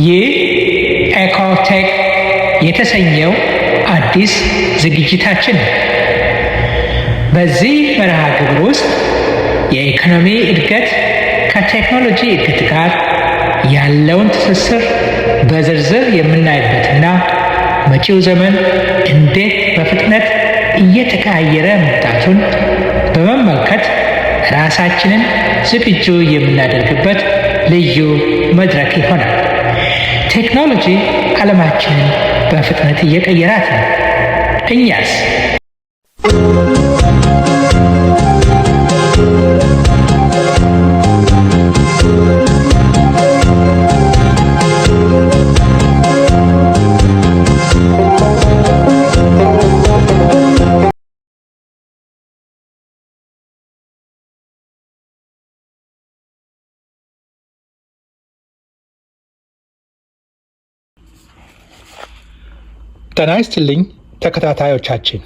ይህ ኤኮቴክ የተሰኘው አዲስ ዝግጅታችን ነው። በዚህ መርሃ ግብር ውስጥ የኢኮኖሚ እድገት ከቴክኖሎጂ እድገት ጋር ያለውን ትስስር በዝርዝር የምናይበትና መጪው ዘመን እንዴት በፍጥነት እየተቀያየረ መምጣቱን በመመልከት ራሳችንን ዝግጁ የምናደርግበት ልዩ መድረክ ይሆናል። ቴክኖሎጂ ዓለማችንን በፍጥነት እየቀየራት ነው። እኛስ? ጤና ይስጥልኝ ተከታታዮቻችን።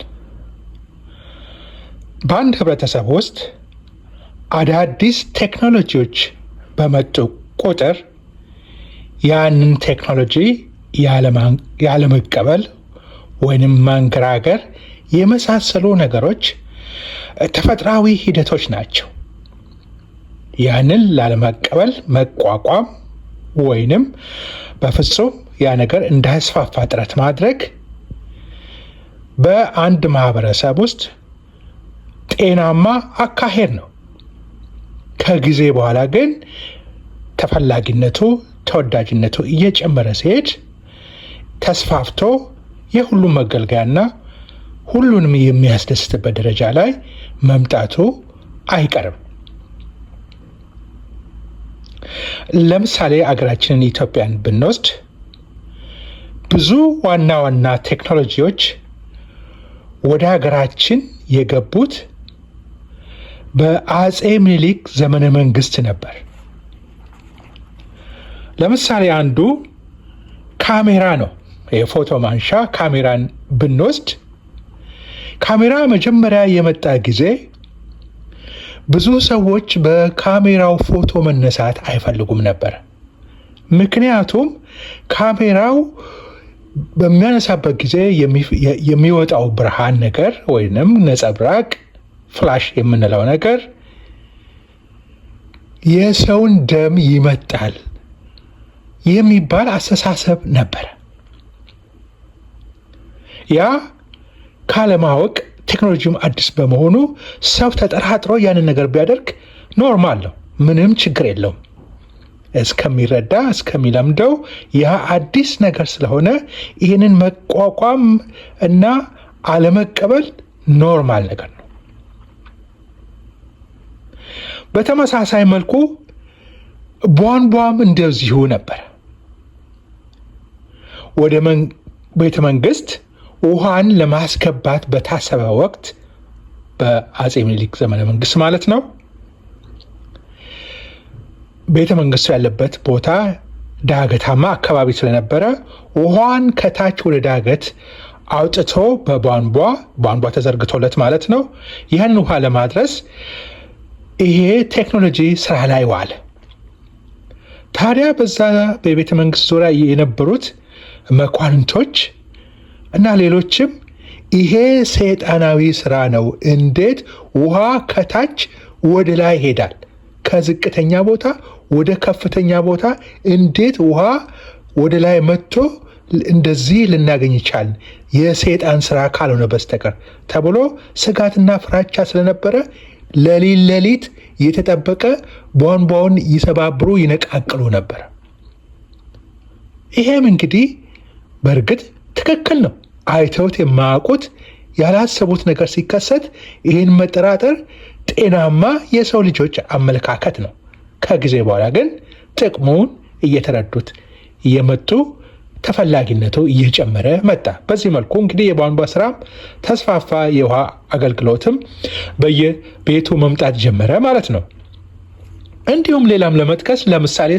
በአንድ ህብረተሰብ ውስጥ አዳዲስ ቴክኖሎጂዎች በመጡ ቁጥር ያንን ቴክኖሎጂ ያለመቀበል ወይንም ማንገራገር የመሳሰሉ ነገሮች ተፈጥሯዊ ሂደቶች ናቸው። ያንን ላለመቀበል መቋቋም ወይንም በፍጹም ያ ነገር እንዳይስፋፋ ጥረት ማድረግ በአንድ ማህበረሰብ ውስጥ ጤናማ አካሄድ ነው። ከጊዜ በኋላ ግን ተፈላጊነቱ፣ ተወዳጅነቱ እየጨመረ ሲሄድ ተስፋፍቶ የሁሉም መገልገያና ሁሉንም የሚያስደስትበት ደረጃ ላይ መምጣቱ አይቀርም። ለምሳሌ አገራችንን ኢትዮጵያን ብንወስድ ብዙ ዋና ዋና ቴክኖሎጂዎች ወደ ሀገራችን የገቡት በአጼ ምኒልክ ዘመነ መንግስት ነበር። ለምሳሌ አንዱ ካሜራ ነው። የፎቶ ማንሻ ካሜራን ብንወስድ ካሜራ መጀመሪያ የመጣ ጊዜ ብዙ ሰዎች በካሜራው ፎቶ መነሳት አይፈልጉም ነበር። ምክንያቱም ካሜራው በሚያነሳበት ጊዜ የሚወጣው ብርሃን ነገር ወይንም ነጸብራቅ ፍላሽ የምንለው ነገር የሰውን ደም ይመጣል የሚባል አስተሳሰብ ነበር። ያ ካለማወቅ ቴክኖሎጂውም አዲስ በመሆኑ ሰው ተጠራጥሮ ያንን ነገር ቢያደርግ ኖርማል ነው፣ ምንም ችግር የለውም እስከሚረዳ እስከሚለምደው ያ አዲስ ነገር ስለሆነ ይህንን መቋቋም እና አለመቀበል ኖርማል ነገር ነው። በተመሳሳይ መልኩ ቧንቧም እንደዚሁ ነበር። ወደ ቤተ መንግስት ውሃን ለማስገባት በታሰበ ወቅት በአጼ ምኒልክ ዘመነ መንግስት ማለት ነው፣ ቤተ መንግስቱ ያለበት ቦታ ዳገታማ አካባቢ ስለነበረ ውሃን ከታች ወደ ዳገት አውጥቶ በቧንቧ ተዘርግቶለት ማለት ነው ይህን ውሃ ለማድረስ ይሄ ቴክኖሎጂ ስራ ላይ ዋለ። ታዲያ በዛ በቤተ መንግስት ዙሪያ የነበሩት መኳንንቶች እና ሌሎችም ይሄ ሰይጣናዊ ስራ ነው፣ እንዴት ውሃ ከታች ወደ ላይ ይሄዳል? ከዝቅተኛ ቦታ ወደ ከፍተኛ ቦታ እንዴት ውሃ ወደ ላይ መጥቶ እንደዚህ ልናገኝ ይቻል? የሰይጣን ስራ ካልሆነ በስተቀር ተብሎ ስጋትና ፍራቻ ስለነበረ ሌሊት የተጠበቀ ቧንቧውን ይሰባብሩ ይነቃቅሉ ነበር። ይሄም እንግዲህ በእርግጥ ትክክል ነው። አይተውት የማያውቁት ያላሰቡት ነገር ሲከሰት ይህን መጠራጠር ጤናማ የሰው ልጆች አመለካከት ነው። ከጊዜ በኋላ ግን ጥቅሙን እየተረዱት እየመጡ ተፈላጊነቱ እየጨመረ መጣ። በዚህ መልኩ እንግዲህ የቧንቧ ስራም ተስፋፋ፣ የውሃ አገልግሎትም በየቤቱ መምጣት ጀመረ ማለት ነው። እንዲሁም ሌላም ለመጥቀስ ለምሳሌ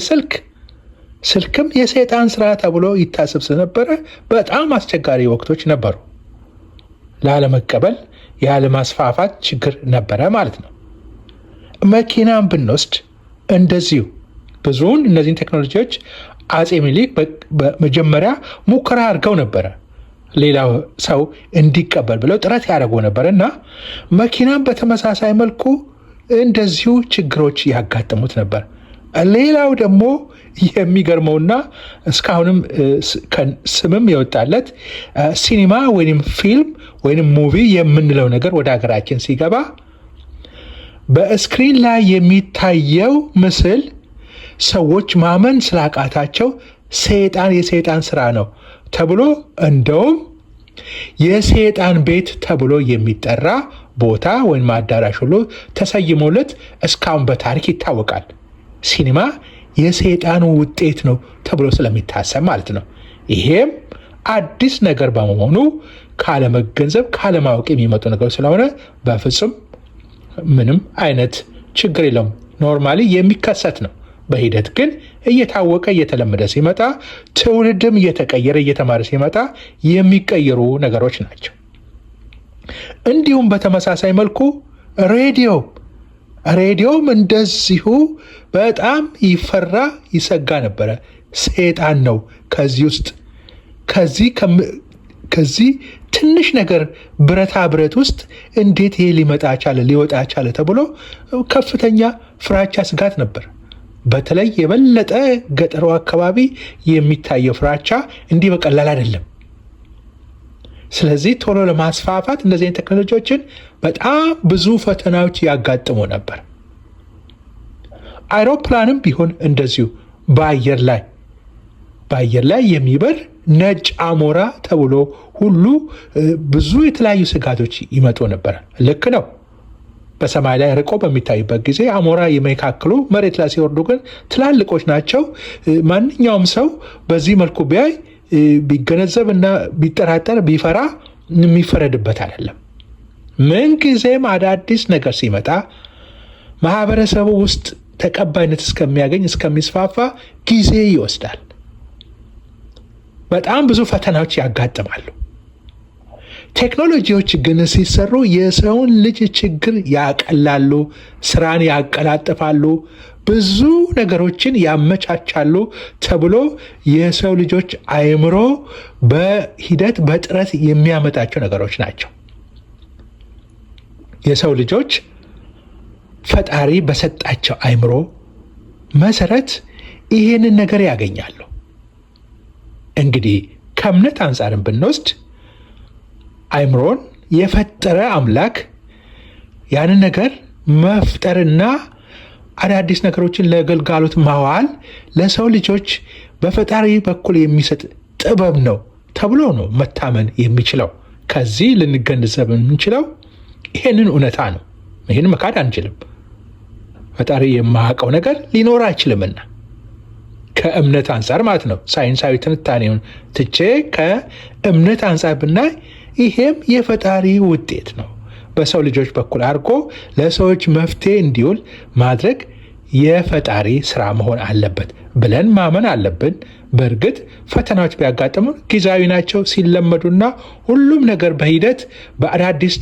ስልክም የሰይጣን ስራ ተብሎ ይታሰብ ስለነበረ በጣም አስቸጋሪ ወቅቶች ነበሩ። ላለመቀበል ያለማስፋፋት ችግር ነበረ ማለት ነው። መኪናን ብንወስድ እንደዚሁ ብዙውን እነዚህን ቴክኖሎጂዎች አጼ ምኒልክ በመጀመሪያ ሙከራ አድርገው ነበረ። ሌላው ሰው እንዲቀበል ብለው ጥረት ያደርጉ ነበር እና መኪናን በተመሳሳይ መልኩ እንደዚሁ ችግሮች ያጋጥሙት ነበር። ሌላው ደግሞ የሚገርመውና እስካሁንም ስምም የወጣለት ሲኒማ ወይም ፊልም ወይም ሙቪ የምንለው ነገር ወደ ሀገራችን ሲገባ በስክሪን ላይ የሚታየው ምስል ሰዎች ማመን ስላቃታቸው የሰይጣን ስራ ነው ተብሎ እንደውም የሰይጣን ቤት ተብሎ የሚጠራ ቦታ ወይም አዳራሽ ሁሉ ተሰይሞለት እስካሁን በታሪክ ይታወቃል። ሲኒማ የሰይጣኑ ውጤት ነው ተብሎ ስለሚታሰብ ማለት ነው። ይሄም አዲስ ነገር በመሆኑ ካለመገንዘብ ካለማወቅ የሚመጡ ነገር ስለሆነ በፍጹም ምንም አይነት ችግር የለውም። ኖርማሊ የሚከሰት ነው። በሂደት ግን እየታወቀ እየተለመደ ሲመጣ ትውልድም እየተቀየረ እየተማረ ሲመጣ የሚቀየሩ ነገሮች ናቸው። እንዲሁም በተመሳሳይ መልኩ ሬዲዮም እንደዚሁ በጣም ይፈራ ይሰጋ ነበረ። ሰይጣን ነው ከዚህ ትንሽ ነገር ብረታ ብረት ውስጥ እንዴት ይሄ ሊወጣ ቻለ ተብሎ ከፍተኛ ፍራቻ ስጋት ነበር። በተለይ የበለጠ ገጠሩ አካባቢ የሚታየው ፍራቻ እንዲህ በቀላል አይደለም። ስለዚህ ቶሎ ለማስፋፋት እነዚህ ቴክኖሎጂዎችን በጣም ብዙ ፈተናዎች ያጋጥሙ ነበር። አይሮፕላንም ቢሆን እንደዚሁ በአየር ላይ የሚበር ነጭ አሞራ ተብሎ ሁሉ ብዙ የተለያዩ ስጋቶች ይመጡ ነበር። ልክ ነው። በሰማይ ላይ ርቆ በሚታይበት ጊዜ አሞራ የሚካክሉ መሬት ላይ ሲወርዱ ግን ትላልቆች ናቸው። ማንኛውም ሰው በዚህ መልኩ ቢያይ ቢገነዘብ እና ቢጠራጠር ቢፈራ የሚፈረድበት አይደለም። ምንጊዜም አዳዲስ ነገር ሲመጣ ማህበረሰቡ ውስጥ ተቀባይነት እስከሚያገኝ እስከሚስፋፋ ጊዜ ይወስዳል። በጣም ብዙ ፈተናዎች ያጋጥማሉ። ቴክኖሎጂዎች ግን ሲሰሩ የሰውን ልጅ ችግር ያቀላሉ፣ ስራን ያቀላጥፋሉ፣ ብዙ ነገሮችን ያመቻቻሉ ተብሎ የሰው ልጆች አእምሮ በሂደት በጥረት የሚያመጣቸው ነገሮች ናቸው። የሰው ልጆች ፈጣሪ በሰጣቸው አእምሮ መሰረት ይሄንን ነገር ያገኛሉ። እንግዲህ ከእምነት አንጻርም ብንወስድ አእምሮን የፈጠረ አምላክ ያንን ነገር መፍጠርና አዳዲስ ነገሮችን ለገልጋሎት ማዋል ለሰው ልጆች በፈጣሪ በኩል የሚሰጥ ጥበብ ነው ተብሎ ነው መታመን የሚችለው። ከዚህ ልንገነዘብ የምንችለው ይሄንን እውነታ ነው። ይህን መካድ አንችልም። ፈጣሪ የማያውቀው ነገር ሊኖር አይችልምና ከእምነት አንጻር ማለት ነው። ሳይንሳዊ ትንታኔውን ትቼ ከእምነት አንጻር ብናይ ይሄም የፈጣሪ ውጤት ነው። በሰው ልጆች በኩል አድርጎ ለሰዎች መፍትሄ እንዲውል ማድረግ የፈጣሪ ስራ መሆን አለበት ብለን ማመን አለብን። በእርግጥ ፈተናዎች ቢያጋጥሙን ጊዜያዊ ናቸው። ሲለመዱና ሁሉም ነገር በሂደት በአዳዲስ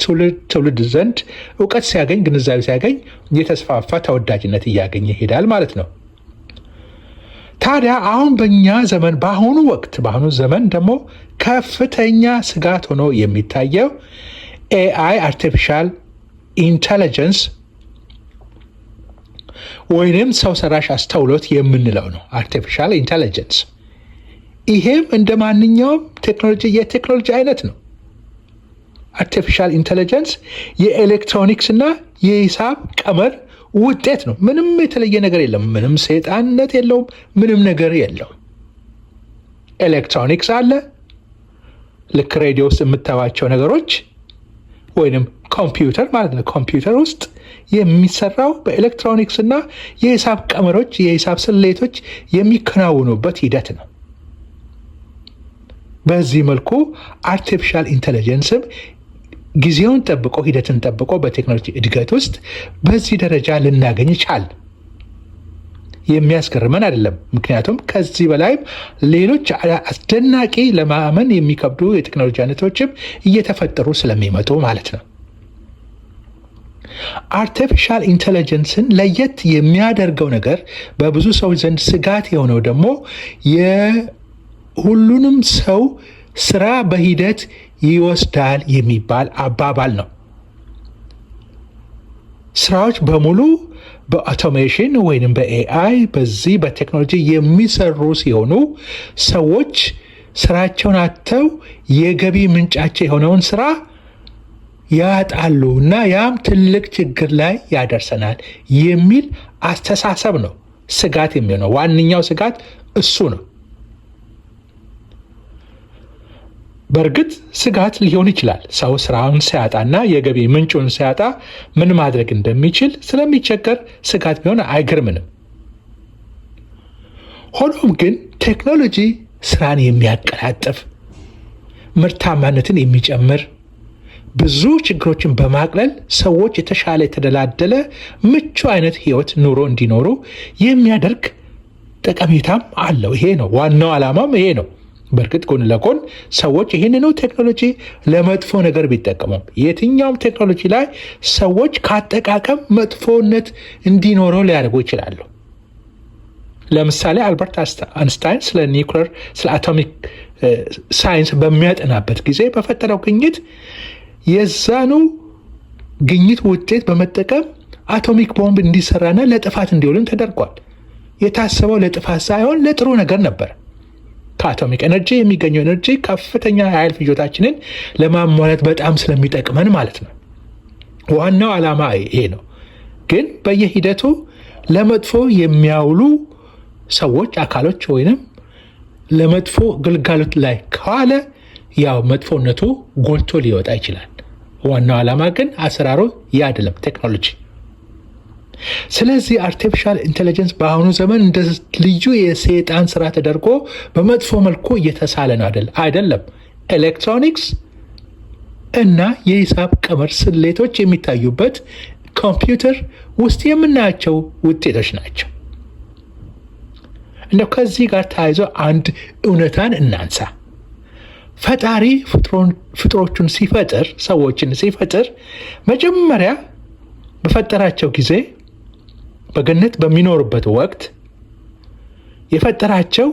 ትውልድ ዘንድ እውቀት ሲያገኝ፣ ግንዛቤ ሲያገኝ የተስፋፋ ተወዳጅነት እያገኘ ይሄዳል ማለት ነው። ታዲያ አሁን በእኛ ዘመን በአሁኑ ዘመን ደግሞ ከፍተኛ ስጋት ሆኖ የሚታየው ኤአይ አርቲፊሻል ኢንተለጀንስ ወይንም ሰው ሰራሽ አስተውሎት የምንለው ነው። አርቲፊሻል ኢንተለጀንስ ይሄም እንደ ማንኛውም የቴክኖሎጂ አይነት ነው። አርቲፊሻል ኢንተለጀንስ የኤሌክትሮኒክስ እና የሂሳብ ቀመር ውጤት ነው። ምንም የተለየ ነገር የለም። ምንም ሰይጣንነት የለውም። ምንም ነገር የለውም። ኤሌክትሮኒክስ አለ። ልክ ሬዲዮ ውስጥ የምታዩዋቸው ነገሮች ወይንም ኮምፒውተር ማለት ነው። ኮምፒውተር ውስጥ የሚሰራው በኤሌክትሮኒክስ እና የሂሳብ ቀመሮች፣ የሂሳብ ስሌቶች የሚከናወኑበት ሂደት ነው። በዚህ መልኩ አርቲፊሻል ኢንቴሊጀንስም ጊዜውን ጠብቆ ሂደትን ጠብቆ በቴክኖሎጂ እድገት ውስጥ በዚህ ደረጃ ልናገኝ ቻል። የሚያስገርመን አይደለም። ምክንያቱም ከዚህ በላይም ሌሎች አስደናቂ ለማመን የሚከብዱ የቴክኖሎጂ አይነቶችም እየተፈጠሩ ስለሚመጡ ማለት ነው። አርቲፊሻል ኢንቴሊጀንስን ለየት የሚያደርገው ነገር በብዙ ሰዎች ዘንድ ስጋት የሆነው ደግሞ የሁሉንም ሰው ስራ በሂደት ይወስዳል የሚባል አባባል ነው። ስራዎች በሙሉ በአውቶሜሽን ወይንም በኤአይ በዚህ በቴክኖሎጂ የሚሰሩ ሲሆኑ ሰዎች ስራቸውን አጥተው የገቢ ምንጫቸው የሆነውን ስራ ያጣሉ እና ያም ትልቅ ችግር ላይ ያደርሰናል የሚል አስተሳሰብ ነው ስጋት የሚሆነው። ዋነኛው ስጋት እሱ ነው። በእርግጥ ስጋት ሊሆን ይችላል። ሰው ስራውን ሲያጣና የገቢ ምንጩን ሲያጣ ምን ማድረግ እንደሚችል ስለሚቸገር ስጋት ቢሆን አይገርምንም። ሆኖም ግን ቴክኖሎጂ ስራን የሚያቀላጥፍ፣ ምርታማነትን የሚጨምር፣ ብዙ ችግሮችን በማቅለል ሰዎች የተሻለ የተደላደለ ምቹ አይነት ህይወት ኑሮ እንዲኖሩ የሚያደርግ ጠቀሜታም አለው። ይሄ ነው ዋናው ዓላማም ይሄ ነው። በእርግጥ ጎን ለጎን ሰዎች ይህንኑ ቴክኖሎጂ ለመጥፎ ነገር ቢጠቀሙም የትኛውም ቴክኖሎጂ ላይ ሰዎች ካጠቃቀም መጥፎነት እንዲኖረው ሊያደርጉ ይችላሉ። ለምሳሌ አልበርት አንስታይን ስለ ኒውክለር ስለ አቶሚክ ሳይንስ በሚያጠናበት ጊዜ በፈጠረው ግኝት የዛኑ ግኝት ውጤት በመጠቀም አቶሚክ ቦምብ እንዲሰራና ለጥፋት እንዲውልም ተደርጓል። የታሰበው ለጥፋት ሳይሆን ለጥሩ ነገር ነበር። ከአቶሚክ ኤነርጂ የሚገኘው ኤነርጂ ከፍተኛ የኃይል ፍጆታችንን ለማሟላት በጣም ስለሚጠቅመን ማለት ነው። ዋናው ዓላማ ይሄ ነው። ግን በየሂደቱ ለመጥፎ የሚያውሉ ሰዎች፣ አካሎች ወይንም ለመጥፎ ግልጋሎት ላይ ከዋለ ያው መጥፎነቱ ጎልቶ ሊወጣ ይችላል። ዋናው ዓላማ ግን አሰራሩ ያ አይደለም ቴክኖሎጂ። ስለዚህ አርቲፊሻል ኢንቴሊጀንስ በአሁኑ ዘመን እንደ ልዩ የሰይጣን ስራ ተደርጎ በመጥፎ መልኩ እየተሳለ ነው አይደለም። ኤሌክትሮኒክስ እና የሂሳብ ቀመር ስሌቶች የሚታዩበት ኮምፒውተር ውስጥ የምናያቸው ውጤቶች ናቸው። እንደው ከዚህ ጋር ተያይዞ አንድ እውነታን እናንሳ። ፈጣሪ ፍጥሮቹን ሲፈጥር፣ ሰዎችን ሲፈጥር መጀመሪያ በፈጠራቸው ጊዜ በገነት በሚኖሩበት ወቅት የፈጠራቸው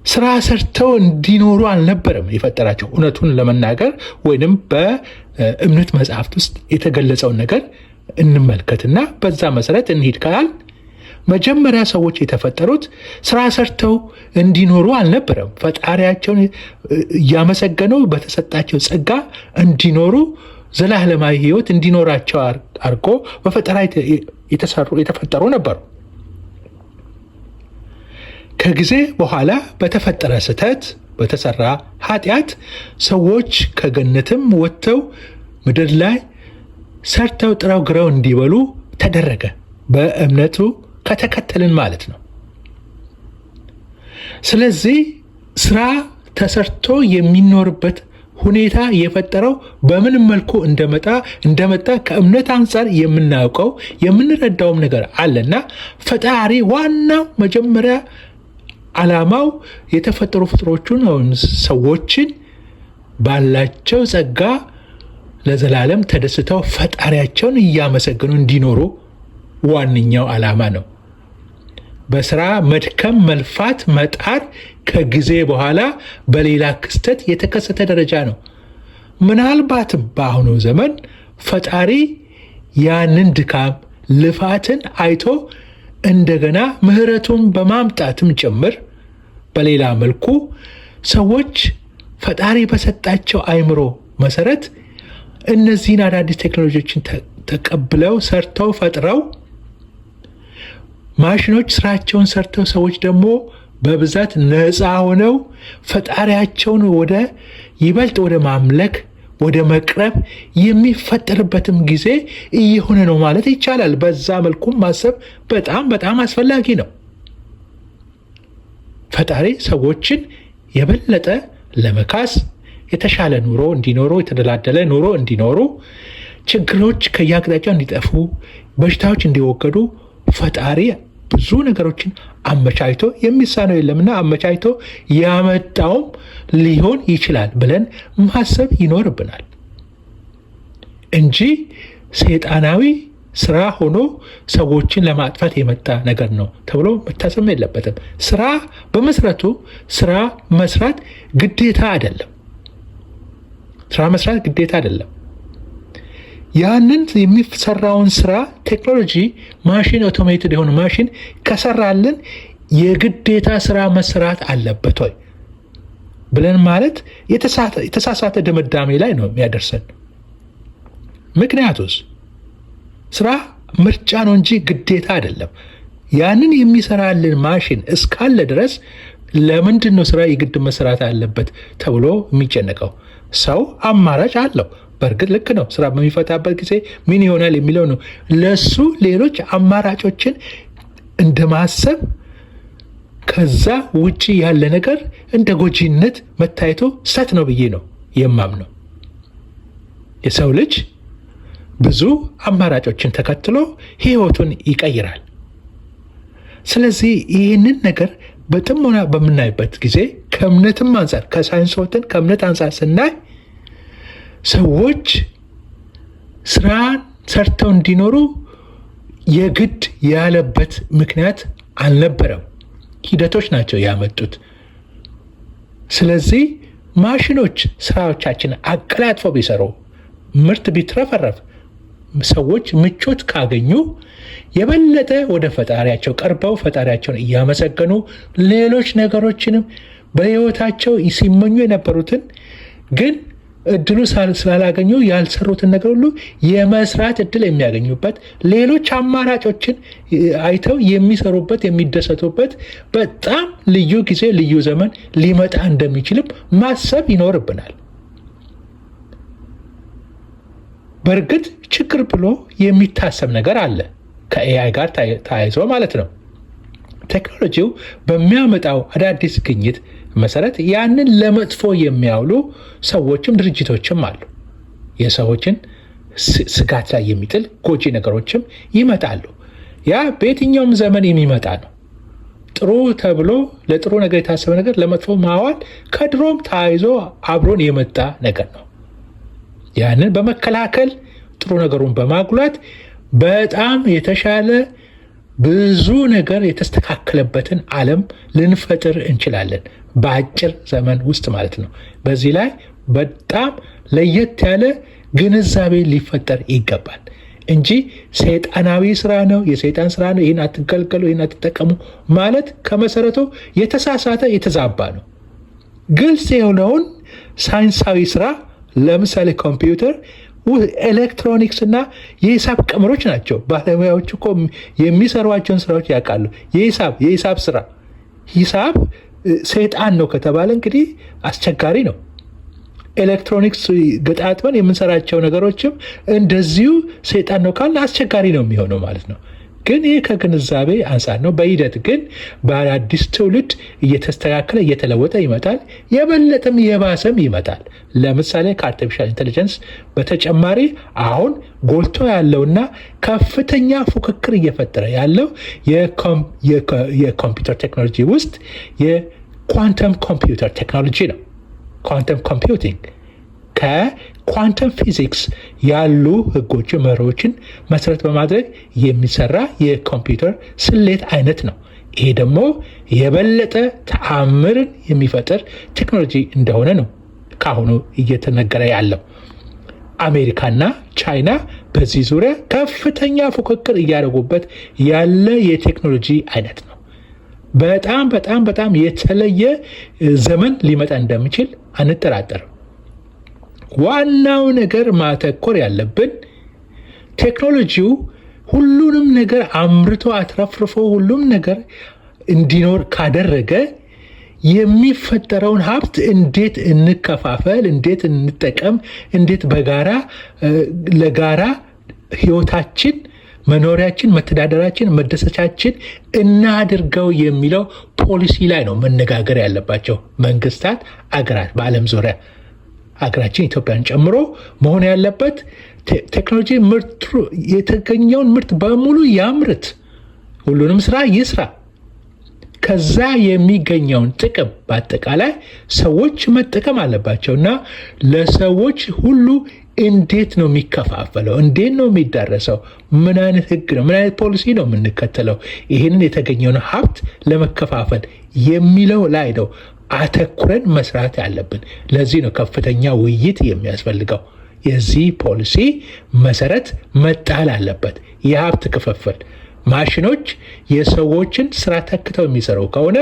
ስራ ሰርተው እንዲኖሩ አልነበረም የፈጠራቸው። እውነቱን ለመናገር ወይንም በእምነት መጽሐፍት ውስጥ የተገለጸውን ነገር እንመልከትና በዛ መሰረት እንሂድ ካል መጀመሪያ ሰዎች የተፈጠሩት ስራ ሰርተው እንዲኖሩ አልነበረም። ፈጣሪያቸውን እያመሰገኑ በተሰጣቸው ጸጋ እንዲኖሩ ዘላለማዊ ህይወት እንዲኖራቸው አድርጎ በፈጠራ የተፈጠሩ ነበሩ። ከጊዜ በኋላ በተፈጠረ ስህተት በተሰራ ኃጢአት ሰዎች ከገነትም ወጥተው ምድር ላይ ሰርተው ጥረው ግረው እንዲበሉ ተደረገ። በእምነቱ ከተከተልን ማለት ነው። ስለዚህ ስራ ተሰርቶ የሚኖርበት ሁኔታ የፈጠረው በምንም መልኩ እንደመጣ ከእምነት አንጻር የምናውቀው የምንረዳውም ነገር አለና ፈጣሪ ዋናው መጀመሪያ ዓላማው የተፈጠሩ ፍጥሮቹን ሰዎችን ባላቸው ጸጋ ለዘላለም ተደስተው ፈጣሪያቸውን እያመሰገኑ እንዲኖሩ ዋነኛው ዓላማ ነው። በስራ መድከም፣ መልፋት፣ መጣር ከጊዜ በኋላ በሌላ ክስተት የተከሰተ ደረጃ ነው። ምናልባትም በአሁኑ ዘመን ፈጣሪ ያንን ድካም ልፋትን አይቶ እንደገና ምሕረቱን በማምጣትም ጭምር በሌላ መልኩ ሰዎች ፈጣሪ በሰጣቸው አእምሮ መሰረት እነዚህን አዳዲስ ቴክኖሎጂዎችን ተቀብለው ሰርተው ፈጥረው ማሽኖች ስራቸውን ሰርተው ሰዎች ደግሞ በብዛት ነፃ ሆነው ፈጣሪያቸውን ይበልጥ ወደ ማምለክ ወደ መቅረብ የሚፈጠርበትም ጊዜ እየሆነ ነው ማለት ይቻላል። በዛ መልኩም ማሰብ በጣም በጣም አስፈላጊ ነው። ፈጣሪ ሰዎችን የበለጠ ለመካስ የተሻለ ኑሮ እንዲኖሩ፣ የተደላደለ ኑሮ እንዲኖሩ፣ ችግሮች ከየአቅጣጫው እንዲጠፉ፣ በሽታዎች እንዲወገዱ ፈጣሪ ብዙ ነገሮችን አመቻችቶ የሚሳነው የለምና አመቻችቶ ያመጣውም ሊሆን ይችላል ብለን ማሰብ ይኖርብናል እንጂ ሰይጣናዊ ስራ ሆኖ ሰዎችን ለማጥፋት የመጣ ነገር ነው ተብሎ መታሰብ የለበትም። ስራ በመሰረቱ ስራ መስራት ግዴታ አይደለም። ስራ መስራት ግዴታ አይደለም። ያንን የሚሰራውን ስራ ቴክኖሎጂ ማሽን ኦቶሜትድ የሆነ ማሽን ከሰራልን የግዴታ ስራ መስራት አለበት ወይ ብለን ማለት የተሳሳተ ድምዳሜ ላይ ነው የሚያደርሰን። ምክንያቱስ ስራ ምርጫ ነው እንጂ ግዴታ አይደለም። ያንን የሚሰራልን ማሽን እስካለ ድረስ ለምንድን ነው ስራ የግድ መስራት አለበት ተብሎ የሚጨነቀው? ሰው አማራጭ አለው። በእርግጥ ልክ ነው። ስራ በሚፈታበት ጊዜ ምን ይሆናል የሚለው ነው። ለሱ ሌሎች አማራጮችን እንደማሰብ ከዛ ውጪ ያለ ነገር እንደ ጎጂነት መታየቱ ስህተት ነው ብዬ ነው የማምነው። የሰው ልጅ ብዙ አማራጮችን ተከትሎ ህይወቱን ይቀይራል። ስለዚህ ይህንን ነገር በጥሞና በምናይበት ጊዜ ከእምነትም አንጻር ከሳይንስ ወጥተን ከእምነት አንጻር ስናይ ሰዎች ስራን ሰርተው እንዲኖሩ የግድ ያለበት ምክንያት አልነበረም። ሂደቶች ናቸው ያመጡት። ስለዚህ ማሽኖች ስራዎቻችን አቀላጥፈው ቢሰሩ፣ ምርት ቢትረፈረፍ፣ ሰዎች ምቾት ካገኙ የበለጠ ወደ ፈጣሪያቸው ቀርበው ፈጣሪያቸውን እያመሰገኑ ሌሎች ነገሮችንም በህይወታቸው ሲመኙ የነበሩትን ግን እድሉ ስላላገኙ ያልሰሩትን ነገር ሁሉ የመስራት እድል የሚያገኙበት፣ ሌሎች አማራጮችን አይተው የሚሰሩበት የሚደሰቱበት በጣም ልዩ ጊዜ ልዩ ዘመን ሊመጣ እንደሚችልም ማሰብ ይኖርብናል። በእርግጥ ችግር ብሎ የሚታሰብ ነገር አለ ከኤአይ ጋር ተያይዞ ማለት ነው። ቴክኖሎጂው በሚያመጣው አዳዲስ ግኝት መሰረት ያንን ለመጥፎ የሚያውሉ ሰዎችም ድርጅቶችም አሉ። የሰዎችን ስጋት ላይ የሚጥል ጎጂ ነገሮችም ይመጣሉ። ያ በየትኛውም ዘመን የሚመጣ ነው። ጥሩ ተብሎ ለጥሩ ነገር የታሰበ ነገር ለመጥፎ ማዋል ከድሮም ተያይዞ አብሮን የመጣ ነገር ነው። ያንን በመከላከል ጥሩ ነገሩን በማጉላት በጣም የተሻለ ብዙ ነገር የተስተካከለበትን ዓለም ልንፈጥር እንችላለን በአጭር ዘመን ውስጥ ማለት ነው። በዚህ ላይ በጣም ለየት ያለ ግንዛቤ ሊፈጠር ይገባል እንጂ ሰይጣናዊ ስራ ነው፣ የሰይጣን ስራ ነው፣ ይህን አትገልገሉ፣ ይህን አትጠቀሙ ማለት ከመሰረቱ የተሳሳተ የተዛባ ነው። ግልጽ የሆነውን ሳይንሳዊ ስራ ለምሳሌ ኮምፒውተር፣ ኤሌክትሮኒክስ እና የሂሳብ ቀመሮች ናቸው። ባለሙያዎች እኮ የሚሰሯቸውን ስራዎች ያውቃሉ። የሂሳብ ስራ ሂሳብ ሰይጣን ነው ከተባለ እንግዲህ አስቸጋሪ ነው። ኤሌክትሮኒክስ ገጣጥመን የምንሰራቸው ነገሮችም እንደዚሁ ሰይጣን ነው ካልን አስቸጋሪ ነው የሚሆነው ማለት ነው። ግን ይህ ከግንዛቤ አንጻር ነው። በሂደት ግን በአዲስ ትውልድ እየተስተካከለ እየተለወጠ ይመጣል። የበለጠም የባሰም ይመጣል። ለምሳሌ ከአርቲፊሻል ኢንቴሊጀንስ በተጨማሪ አሁን ጎልቶ ያለውና ከፍተኛ ፉክክር እየፈጠረ ያለው የኮምፒውተር ቴክኖሎጂ ውስጥ የኳንተም ኮምፒውተር ቴክኖሎጂ ነው። ኳንተም ኮምፒውቲንግ ከኳንተም ፊዚክስ ያሉ ህጎችን መርሆችን መሰረት በማድረግ የሚሰራ የኮምፒውተር ስሌት አይነት ነው። ይሄ ደግሞ የበለጠ ተአምርን የሚፈጥር ቴክኖሎጂ እንደሆነ ነው ካሁኑ እየተነገረ ያለው። አሜሪካና ቻይና በዚህ ዙሪያ ከፍተኛ ፉክክር እያደረጉበት ያለ የቴክኖሎጂ አይነት ነው። በጣም በጣም በጣም የተለየ ዘመን ሊመጣ እንደሚችል አንጠራጠርም። ዋናው ነገር ማተኮር ያለብን ቴክኖሎጂው ሁሉንም ነገር አምርቶ አትረፍርፎ ሁሉም ነገር እንዲኖር ካደረገ የሚፈጠረውን ሀብት እንዴት እንከፋፈል፣ እንዴት እንጠቀም፣ እንዴት በጋራ ለጋራ ህይወታችን፣ መኖሪያችን፣ መተዳደራችን፣ መደሰቻችን እናድርገው የሚለው ፖሊሲ ላይ ነው መነጋገር ያለባቸው መንግስታት፣ አገራት በዓለም ዙሪያ አገራችን ኢትዮጵያን ጨምሮ መሆን ያለበት። ቴክኖሎጂ የተገኘውን ምርት በሙሉ ያምርት፣ ሁሉንም ስራ ይስራ። ከዛ የሚገኘውን ጥቅም በአጠቃላይ ሰዎች መጠቀም አለባቸው እና ለሰዎች ሁሉ እንዴት ነው የሚከፋፈለው? እንዴት ነው የሚዳረሰው? ምን አይነት ህግ ነው? ምን አይነት ፖሊሲ ነው የምንከተለው? ይህንን የተገኘውን ሀብት ለመከፋፈል የሚለው ላይ ነው አተኩረን መስራት ያለብን። ለዚህ ነው ከፍተኛ ውይይት የሚያስፈልገው። የዚህ ፖሊሲ መሰረት መጣል አለበት። የሀብት ክፍፍል ማሽኖች የሰዎችን ስራ ተክተው የሚሰሩ ከሆነ